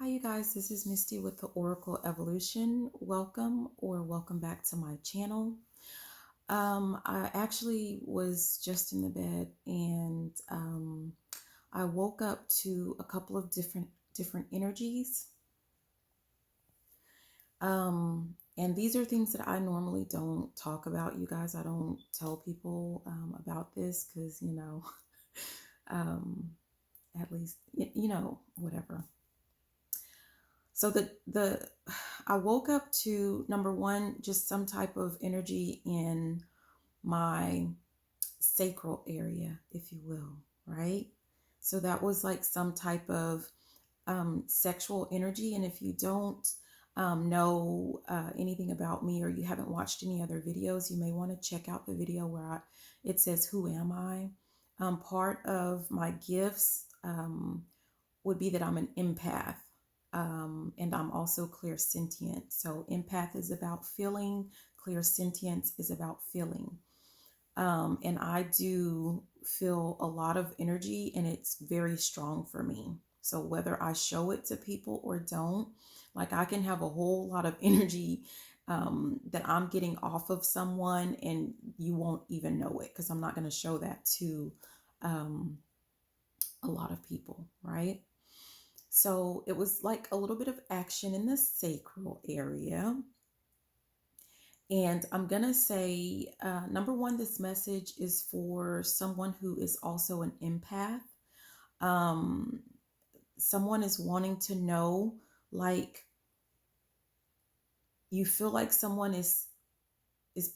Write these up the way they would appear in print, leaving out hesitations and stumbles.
Hi, you guys. This is Misty with the Oracle Evolution. Welcome back to my channel. I actually was just in the bed and I woke up to a couple of different energies. And these are things that I normally don't talk about, you guys. I don't tell people about this because, um, at least, whatever. So the I woke up to number one, just some type of energy in my sacral area, if you will, right? So that was like some type of sexual energy. And if you don't know anything about me or you haven't watched any other videos, you may want to check out the video where it says, "Who am I?" Part of my gifts would be that I'm an empath. And I'm also clairsentient. So empath is about feeling, clairsentience is about feeling. And I do feel a lot of energy and it's very strong for me. So whether I show it to people or don't, like I can have a whole lot of energy that I'm getting off of someone and you won't even know it because I'm not going to show that to a lot of people, right? So it was like a little bit of action in the sacral area. And I'm going to say, number one, this message is for someone who is also an empath. Um, Someone is wanting to know, like, you feel like someone is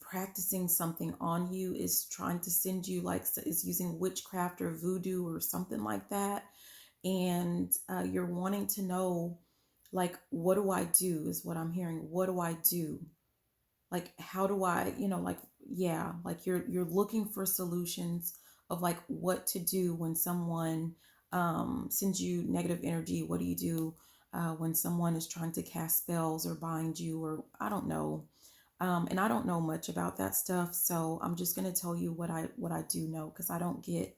practicing something on you, is trying to send you, like, is using witchcraft or voodoo or something like that. And you're wanting to know, like, what do I do is what I'm hearing. What do I do? Like, how do I, like, yeah, like you're looking for solutions of like what to do when someone sends you negative energy. What do you do when someone is trying to cast spells or bind you, or I don't know. And I don't know much about that stuff, so I'm just gonna tell you what I do know because I don't get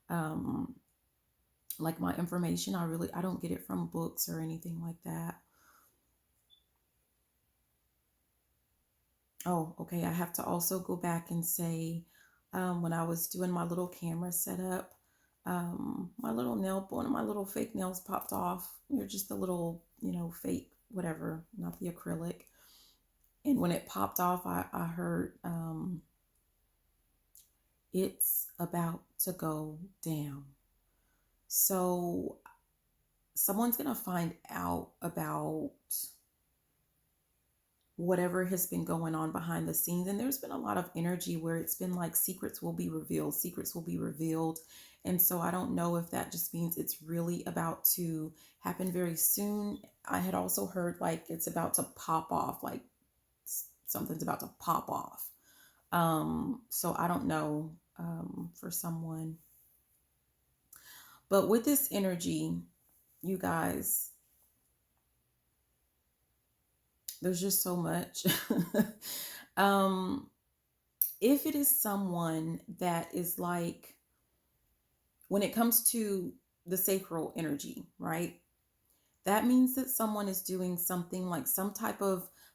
um, like my information. I don't get it from books or anything like that. Oh, okay. I have to also go back and say, when I was doing my little camera setup, my little one of my little fake nails popped off. They're just a little, fake, whatever, not the acrylic. And when it popped off, I heard, it's about to go down. So someone's going to find out about whatever has been going on behind the scenes. And there's been a lot of energy where it's been like secrets will be revealed, secrets will be revealed. And so I don't know if that just means it's really about to happen very soon. I had also heard like it's about to pop off, like something's about to pop off. So I don't know for someone. But with this energy, you guys, there's just so much. um, if it is someone that is like, when it comes to the sacral energy, right? That means that someone is doing something like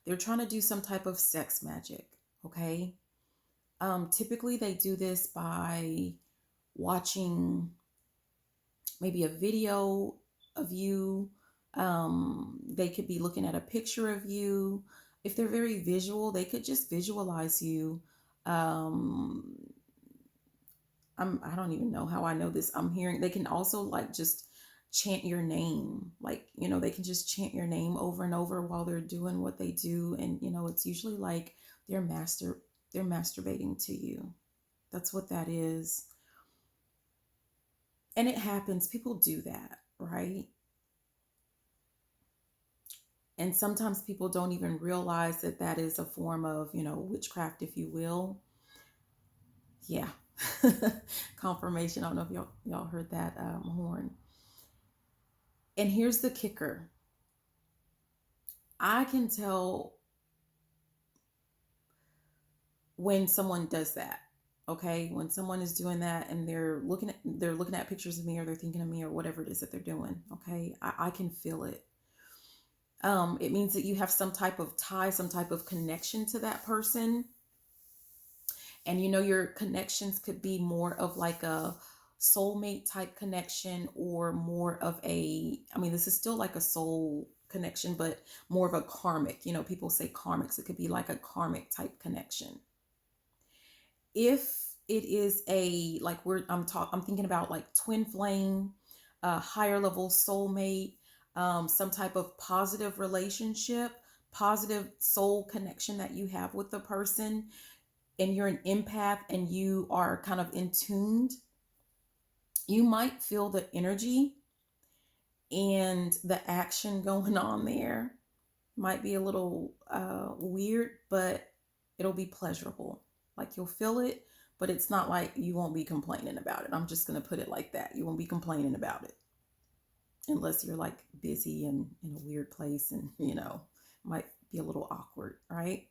they're trying to do some type of sex magic, okay? Typically, they do this by watching maybe a video of you. They could be looking at a picture of you. If they're very visual, they could just visualize you. Um, I don't even know how I know this. I'm hearing they can also like just chant your name. Like, they can just chant your name over and over while they're doing what they do. And, it's usually like they're they're masturbating to you. That's what that is. And it happens. People do that, right? And sometimes people don't even realize that that is a form of, witchcraft, if you will. Yeah. Confirmation. I don't know if y'all heard that horn. And here's the kicker. I can tell when someone does that. Okay, when someone is doing that and they're looking at pictures of me or they're thinking of me or whatever it is that they're doing. Okay, I can feel it. It means that you have some type of tie, some type of connection to that person. And your connections could be more of like a soulmate type connection, or more of this is still like a soul connection, but more of a karmic. People say karmics. It could be like a karmic type connection. If it is I'm thinking about like twin flame, higher level soulmate, some type of positive relationship, positive soul connection that you have with the person, and you're an empath and you are kind of in tuned, you might feel the energy and the action going on there. Might be a little weird, but it'll be pleasurable. Like you'll feel it, but it's not like you won't be complaining about it. I'm just going to put it like that. You won't be complaining about it unless you're like busy and in a weird place, and might be a little awkward, right?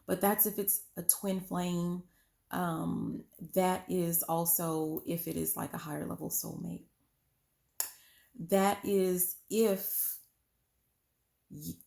But that's if it's a twin flame. That is also if it is like a higher level soulmate. That is if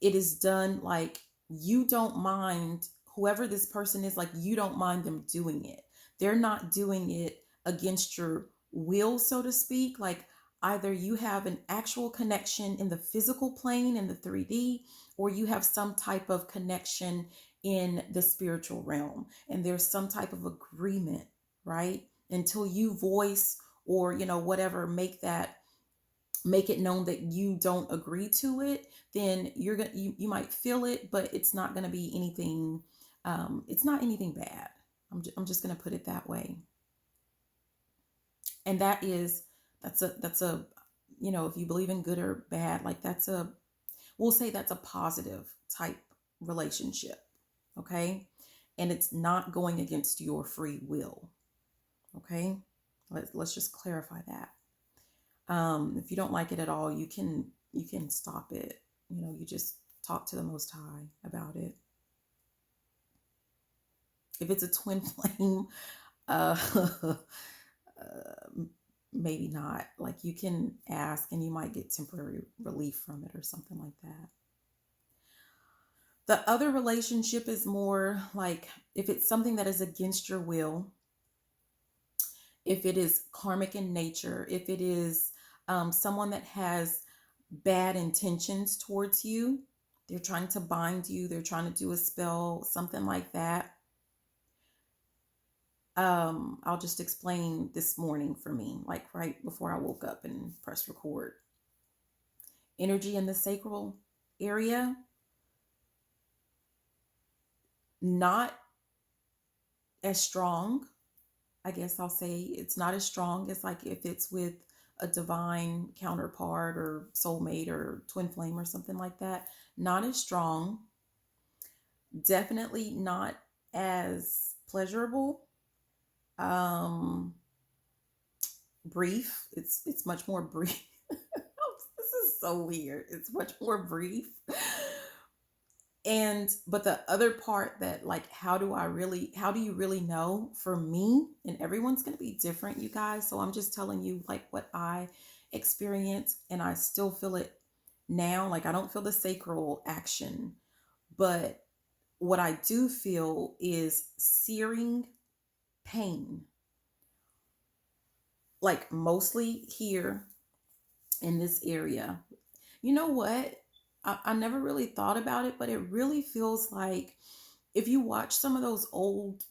it is done like you don't mind whoever this person is, like you don't mind them doing it. They're not doing it against your will, so to speak. Like either you have an actual connection in the physical plane, in the 3D, or you have some type of connection in the spiritual realm, and there's some type of agreement, right? Until you voice or whatever, make it known that you don't agree to it, then you might feel it, but it's not going to be anything. It's not anything bad. I'm just going to put it that way. And that's a if you believe in good or bad, like we'll say that's a positive type relationship. Okay. And it's not going against your free will. Okay. Let's just clarify that. If you don't like it at all, you can stop it. You just talk to the Most High about it. If it's a twin flame, maybe not. Like you can ask and you might get temporary relief from it or something like that. The other relationship is more like if it's something that is against your will, if it is karmic in nature, if it is someone that has bad intentions towards you, they're trying to bind you, they're trying to do a spell, something like that. I'll just explain this morning for me, like right before I woke up and pressed record. Energy in the sacral area, not as strong. I guess I'll say it's not as strong as like if it's with a divine counterpart or soulmate or twin flame or something like that. Not as strong. Definitely not as pleasurable. Brief. It's much more brief. This is so weird. It's much more brief. But the other part that like, how do you really know? For me, and everyone's going to be different, you guys. So I'm just telling you like what I experience, and I still feel it now. Like I don't feel the sacral action, but what I do feel is searing pain. Like mostly here in this area. You know what? I never really thought about it, but it really feels like if you watch some of those old,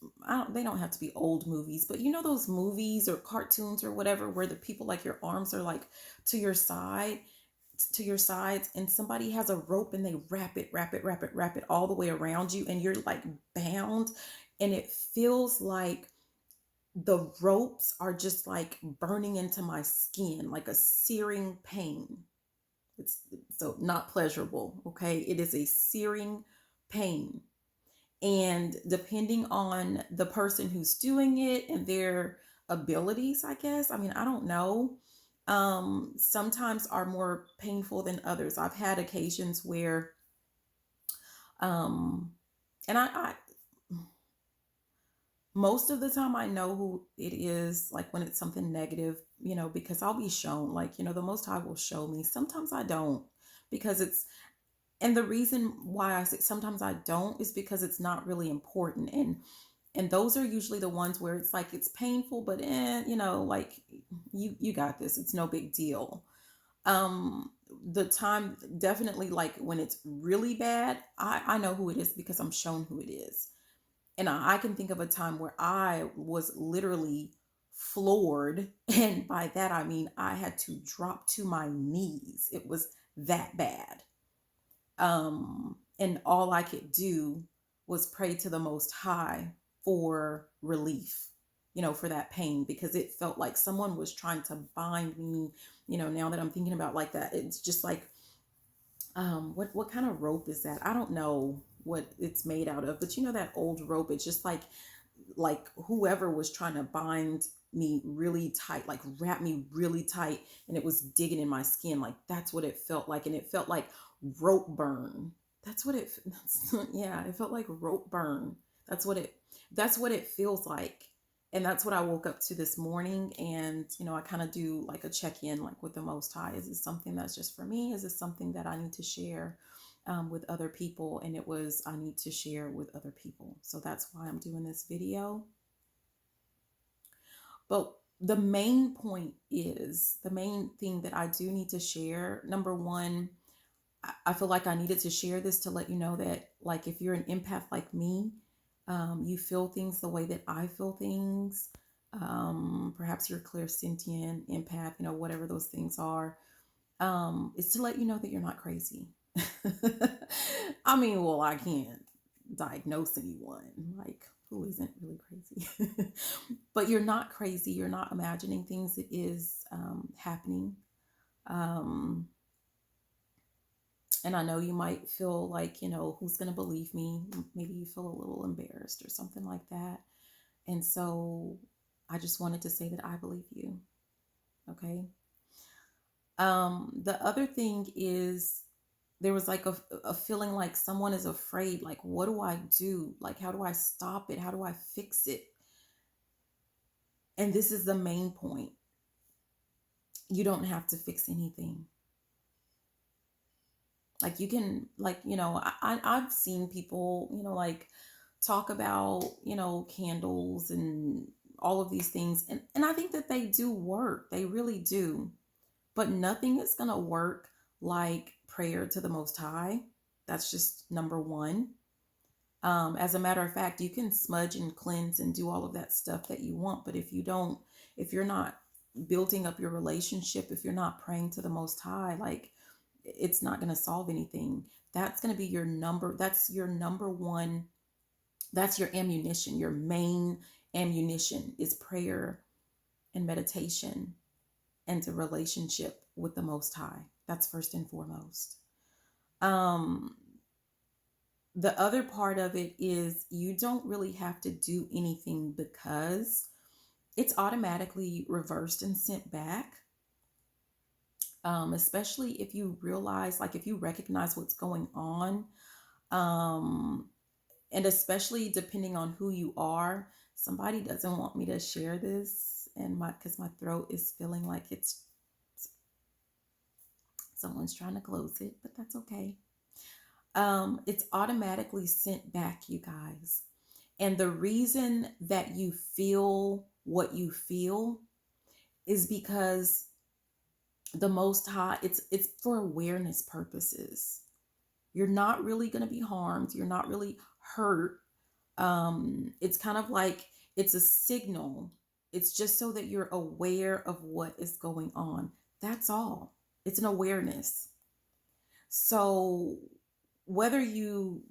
they don't have to be old movies, but those movies or cartoons or whatever, where the people like your arms are like to your sides, and somebody has a rope and they wrap it all the way around you, and you're like bound, and it feels like the ropes are just like burning into my skin, like a searing pain. It's so not pleasurable. Okay. It is a searing pain. And depending on the person who's doing it and their abilities, I guess, I don't know. Sometimes are more painful than others. I've had occasions where, and I most of the time I know who it is, like when it's something negative, because I'll be shown, like, the Most High will show me. Sometimes I don't, because and the reason why I say sometimes I don't is because it's not really important. And those are usually the ones where it's like it's painful, but like you got this. It's no big deal. The time, definitely, like when it's really bad, I know who it is because I'm shown who it is. And I can think of a time where I was literally floored. And by that, I mean I had to drop to my knees. It was that bad. And all I could do was pray to the Most High for relief, for that pain, because it felt like someone was trying to bind me. Now that I'm thinking about like that, it's just like, what kind of rope is that? I don't know what it's made out of, but that old rope, it's just like whoever was trying to bind me really tight, like wrap me really tight, and it was digging in my skin. Like that's what it felt like. And it felt like rope burn. Yeah, it felt like rope burn. That's what it feels like. And that's what I woke up to this morning. And I kind of do like a check-in, like with the Most High. Is this something that's just for me? Is this something that I need to share with other people? And it was, I need to share with other people. So that's why I'm doing this video. But the main point is, the main thing that I do need to share, number one, I feel like I needed to share this to let you know that, like, if you're an empath like me, you feel things the way that I feel things. Perhaps you're clairsentient, empath, whatever those things are. It's to let you know that you're not crazy. I mean, well, I can't diagnose anyone. Like, who isn't really crazy? But you're not crazy. You're not imagining things that is happening. And I know you might feel like, who's going to believe me? Maybe you feel a little embarrassed or something like that. And so I just wanted to say that I believe you. Okay. The other thing is, there was like a feeling like someone is afraid. Like, what do I do? Like, how do I stop it? How do I fix it? And this is the main point. You don't have to fix anything. Like, you can, like, I've seen people, like, talk about, candles and all of these things. And I think that they do work. They really do. But nothing is going to work like prayer to the Most High. That's just number one. As a matter of fact, you can smudge and cleanse and do all of that stuff that you want. But if you're not building up your relationship, if you're not praying to the Most High, like, it's not going to solve anything. That's going to be that's your number one, that's your ammunition. Your main ammunition is prayer and meditation and the relationship with the Most High. That's first and foremost. The other part of it is, you don't really have to do anything, because it's automatically reversed and sent back. Especially if you realize, like, if you recognize what's going on, and especially depending on who you are. Somebody doesn't want me to share this, and because my throat is feeling like someone's trying to close it, but that's okay. It's automatically sent back, you guys. And the reason that you feel what you feel is because the Most High, it's for awareness purposes. You're not really going to be harmed. You're not really hurt. It's kind of like, it's a signal. It's just so that you're aware of what is going on. That's all. It's an awareness. So whether you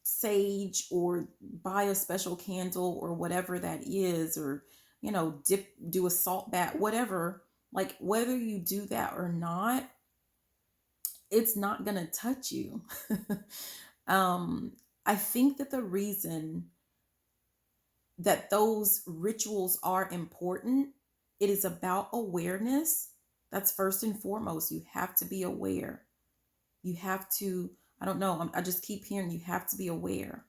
sage or buy a special candle or whatever that is, or, do a salt bath, whatever, like, whether you do that or not, it's not going to touch you. I think that the reason that those rituals are important, it is about awareness. That's first and foremost. You have to be aware. You have to, I don't know, I just keep hearing, you have to be aware.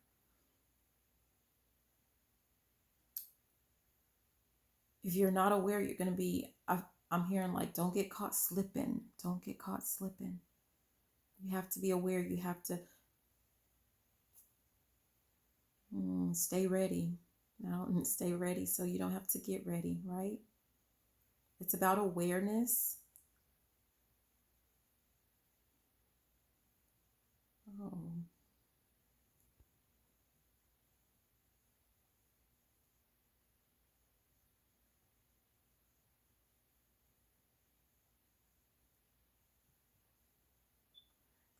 If you're not aware, you're going to be, I'm hearing like, don't get caught slipping. Don't get caught slipping. You have to be aware. You have to stay ready. Now, stay ready so you don't have to get ready, right? It's about awareness. Oh.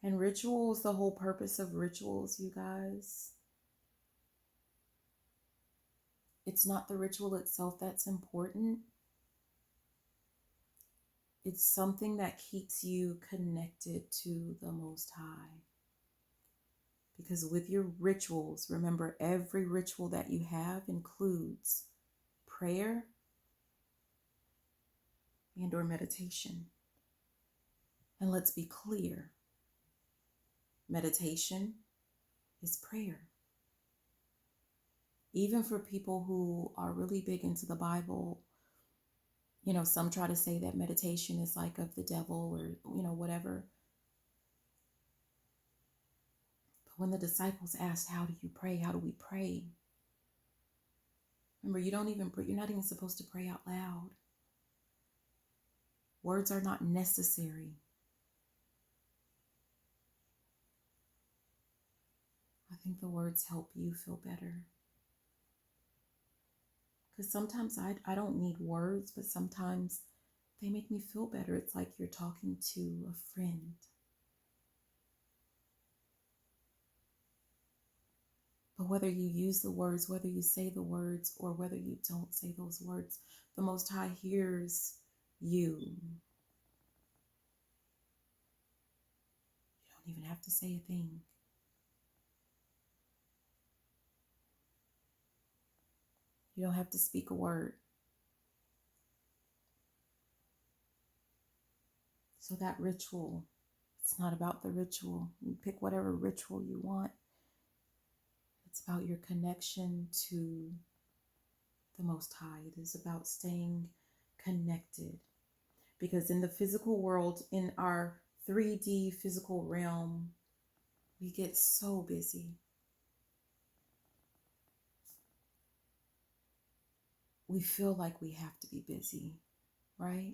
And rituals, the whole purpose of rituals, you guys, it's not the ritual itself that's important. It's something that keeps you connected to the Most High. Because with your rituals, remember, every ritual that you have includes prayer and or meditation. And let's be clear, meditation is prayer. Even for people who are really big into the Bible, some try to say that meditation is like of the devil or, whatever. But when the disciples asked, how do you pray? How do we pray? Remember, you're not even supposed to pray out loud. Words are not necessary. I think the words help you feel better. Because sometimes I don't need words, but sometimes they make me feel better. It's like you're talking to a friend. But whether you use the words, whether you say the words, or whether you don't say those words, the Most High hears you. You don't even have to say a thing. You don't have to speak a word. So that ritual, it's not about the ritual. You pick whatever ritual you want. It's about your connection to the Most High. It is about staying connected. Because in the physical world, in our 3D physical realm, we get so busy. We feel like we have to be busy, right?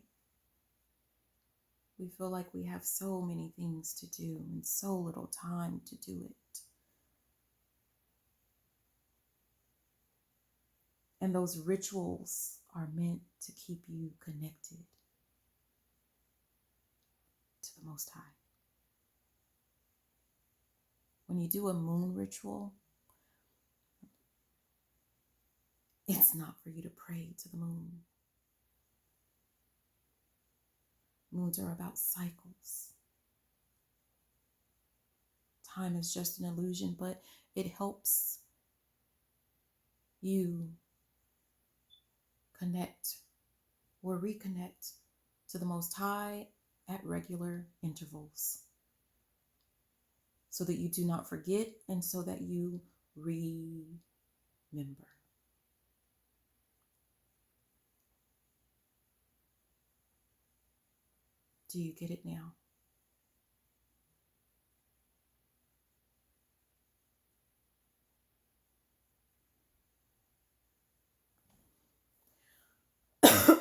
We feel like we have so many things to do and so little time to do it. And those rituals are meant to keep you connected to the Most High. When you do a moon ritual, it's not for you to pray to the moon. Moons are about cycles. Time is just an illusion, but it helps you connect or reconnect to the Most High at regular intervals so that you do not forget and so that you remember. Do you get it now?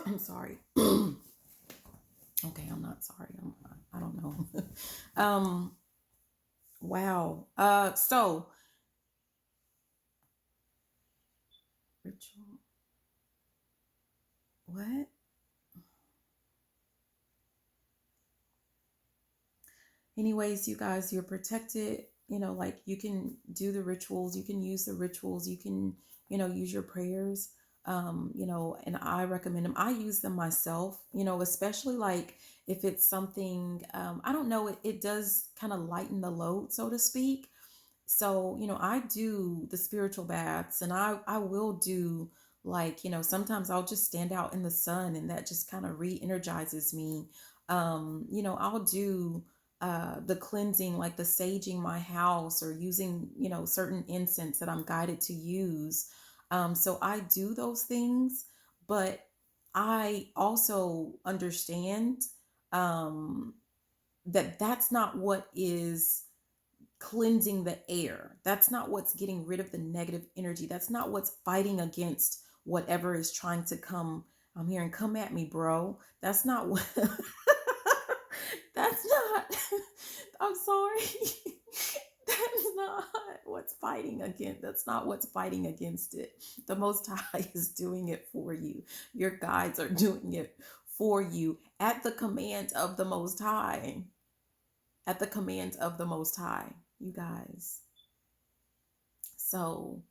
I'm sorry. Okay, I'm not sorry. I don't know. Wow. So ritual. What? Anyways, you guys, you're protected. Like you can do the rituals, you can use the rituals, you can, use your prayers. And I recommend them. I use them myself, especially like if it's something, I don't know, it does kind of lighten the load, so to speak. So, I do the spiritual baths and I will do like, sometimes I'll just stand out in the sun and that just kind of re-energizes me. I'll do the cleansing, like the saging my house or using, certain incense that I'm guided to use. So I do those things, but I also understand um, that's not what is cleansing the air. That's not what's getting rid of the negative energy. That's not what's fighting against whatever is trying to come. I'm hearing, come at me, bro. That's not what. That's not. I'm sorry. That's not what's fighting against. That's not what's fighting against it. The Most High is doing it for you. Your guides are doing it for you at the command of the Most High. At the command of the Most High, you guys. So,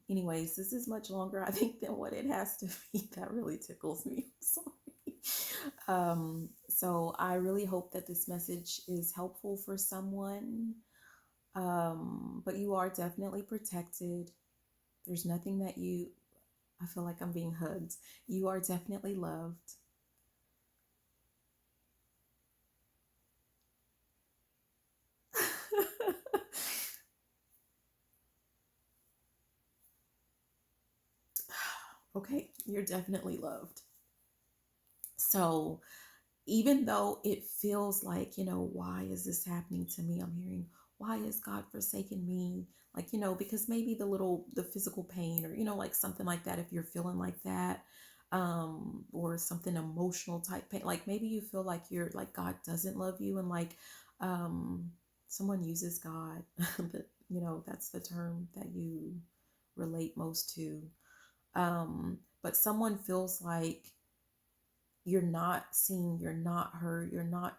anyways, this is much longer, I think, than what it has to be. That really tickles me. I'm sorry. So I really hope that this message is helpful for someone. But you are definitely protected. There's nothing that I feel like I'm being hugged. You are definitely loved. Okay, you're definitely loved. So even though it feels like, why is this happening to me? I'm hearing, why is God forsaken me? Like, because maybe the physical pain or, like something like that, if you're feeling like that, or something emotional type pain, like maybe you feel like like God doesn't love you, and like, someone uses God, but that's the term that you relate most to. But someone feels like you're not seen, you're not heard, you're not,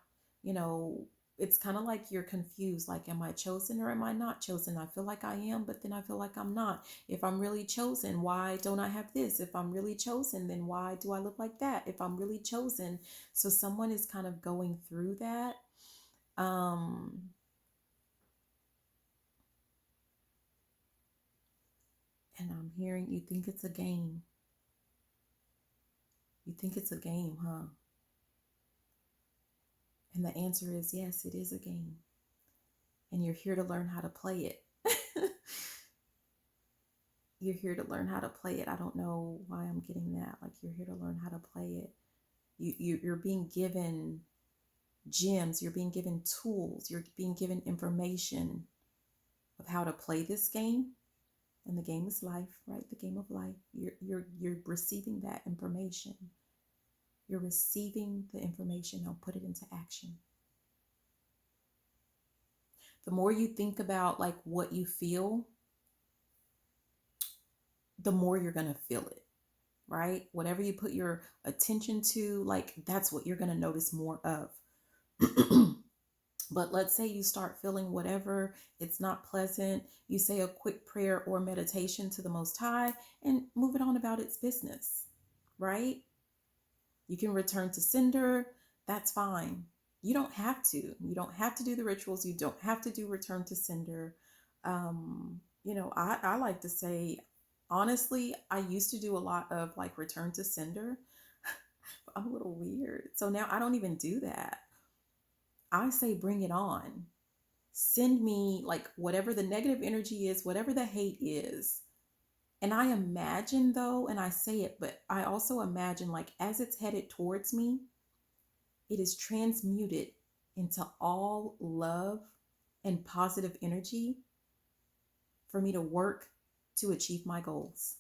it's kind of like you're confused. Like, am I chosen or am I not chosen? I feel like I am, but then I feel like I'm not. If I'm really chosen, why don't I have this? If I'm really chosen, then why do I look like that? If I'm really chosen. So someone is kind of going through that. And I'm hearing, you think it's a game. You think it's a game, huh? And the answer is yes, it is a game. And you're here to learn how to play it. You're here to learn how to play it. I don't know why I'm getting that. Like, you're here to learn how to play it. You're being given gems. You're being given tools. You're being given information of how to play this game. And the game is life, right? The game of life. You're receiving that information. You're receiving the information. Now put it into action. The more you think about like what you feel, the more you're going to feel it, right? Whatever you put your attention to, like, that's what you're going to notice more of. But let's say you start feeling whatever, it's not pleasant. You say a quick prayer or meditation to the Most High and move it on about its business, right? You can return to sender. That's fine. You don't have to. You don't have to do the rituals. You don't have to do return to sender. I like to say, honestly, I used to do a lot of like return to sender. I'm a little weird. So now I don't even do that. I say, bring it on. Send me like whatever the negative energy is, whatever the hate is. And I imagine though, and I say it, but I also imagine like as it's headed towards me, it is transmuted into all love and positive energy for me to work to achieve my goals.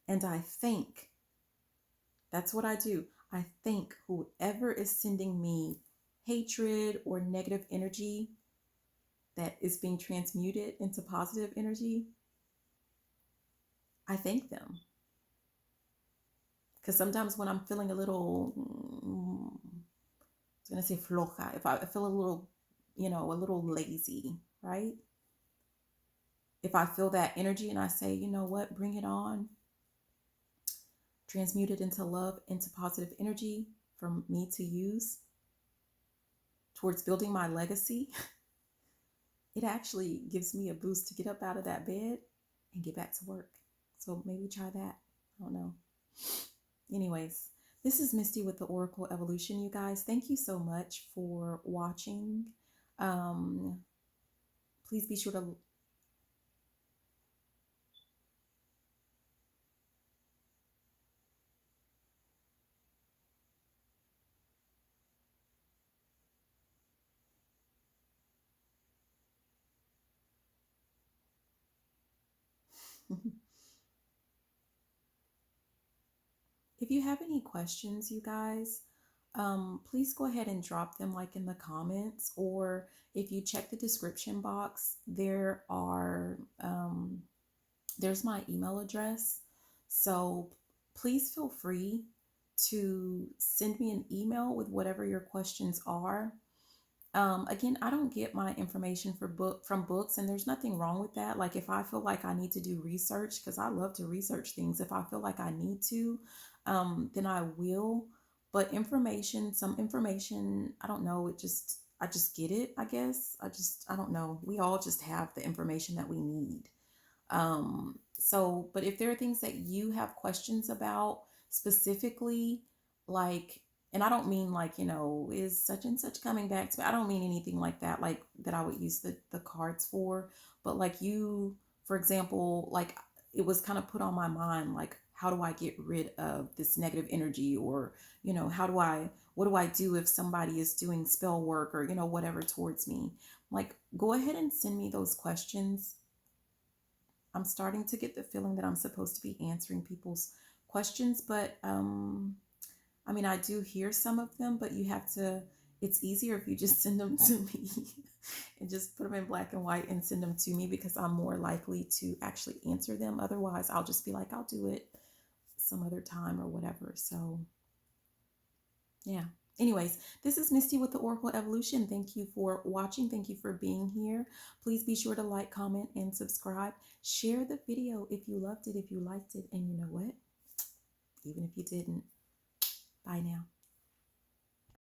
And I think that's what I do. I think whoever is sending me hatred or negative energy that is being transmuted into positive energy, I thank them. Because sometimes when I'm feeling a little, I was going to say floja, if I feel a little, a little lazy, right? If I feel that energy and I say, you know what, bring it on, transmute it into love, into positive energy for me to use towards building my legacy, it actually gives me a boost to get up out of that bed and get back to work. So maybe try that. I don't know. Anyways, this is Misty with the Oracle Evolution, you guys. Thank you so much for watching. Please be sure to If you have any questions, you guys, please go ahead and drop them like in the comments, or if you check the description box, there's my email address. So please feel free to send me an email with whatever your questions are. Again, I don't get my information from books, and there's nothing wrong with that. Like if I feel like I need to do research, because I love to research things, if I feel like I need to, then I will. But some information, I don't know. I just get it. I guess I don't know. We all just have the information that we need. But if there are things that you have questions about specifically, like, and I don't mean like, is such and such coming back to me? I don't mean anything like that, like that I would use the cards for, but like for example, like it was kind of put on my mind, like, how do I get rid of this negative energy? Or, what do I do if somebody is doing spell work or, whatever towards me? Like, go ahead and send me those questions. I'm starting to get the feeling that I'm supposed to be answering people's questions, but I mean, I do hear some of them, but it's easier if you just send them to me and just put them in black and white and send them to me, because I'm more likely to actually answer them. Otherwise, I'll just be like, I'll do it some other time or whatever. So, yeah. Anyways, this is Misty with the Oracle Evolution. Thank you for watching. Thank you for being here. Please be sure to like, comment, and subscribe. Share the video if you loved it, if you liked it. And you know what? Even if you didn't. Bye now.